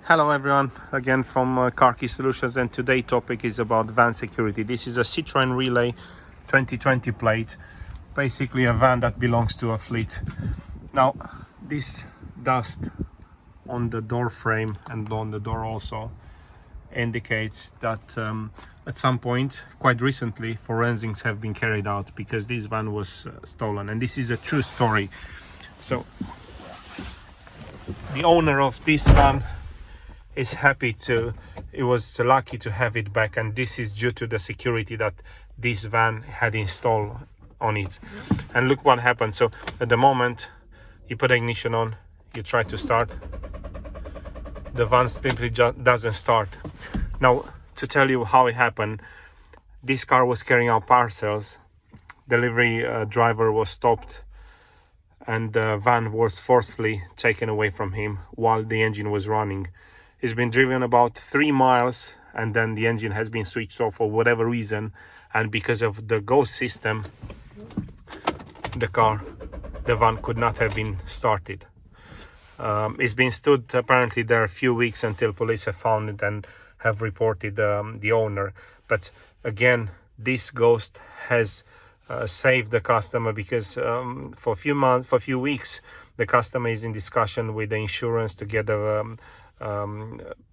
Hello everyone, again from Car Key Solutions, and today's topic is about van security. This is a Citroen Relay 2020 plate, basically a van that belongs to a fleet. Now this dust on the door frame and on the door also indicates that at some point, quite recently, forensics have been carried out because this van was stolen, and this is a true story. So the owner of this van is was lucky to have it back, and this is due to the security that this van had installed on it. And look what happened. So at the moment you put ignition on, you try to start, the van simply doesn't start. Now, to tell you how it happened, this car was carrying out parcels, delivery driver was stopped, and the van was forcefully taken away from him while the engine was running. It's been driven about 3 miles, and then the engine has been switched off for whatever reason, and because of the Ghost system, the van could not have been started. It's been stood apparently there a few weeks until police have found it and have reported the owner. But again, this Ghost has saved the customer, because for a few weeks the customer is in discussion with the insurance to get a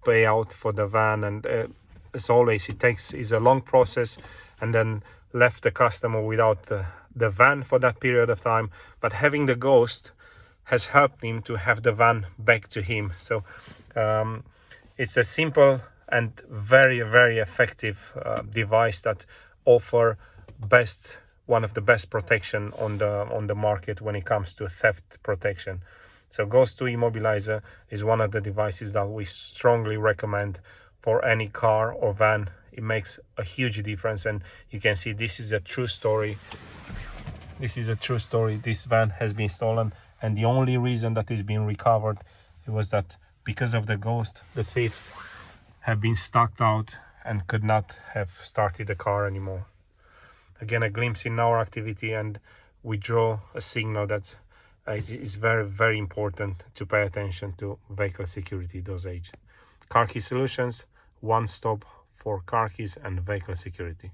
payout for the van, and as always is a long process, and then left the customer without the van for that period of time. But having the Ghost has helped him to have the van back to him. So it's a simple and very effective device that offer one of the best protection on the market when it comes to theft protection. So Ghost II Immobiliser is one of the devices that we strongly recommend for any car or van. It makes a huge difference, and you can see this is a true story. This is a true story. This van has been stolen, and the only reason that it's been recovered, it was that because of the Ghost, the thieves have been stuck out and could not have started the car anymore. Again, a glimpse in our activity, and we draw a signal that it's very important to pay attention to vehicle security dosage. Car Key Solutions, one stop for car keys and vehicle security.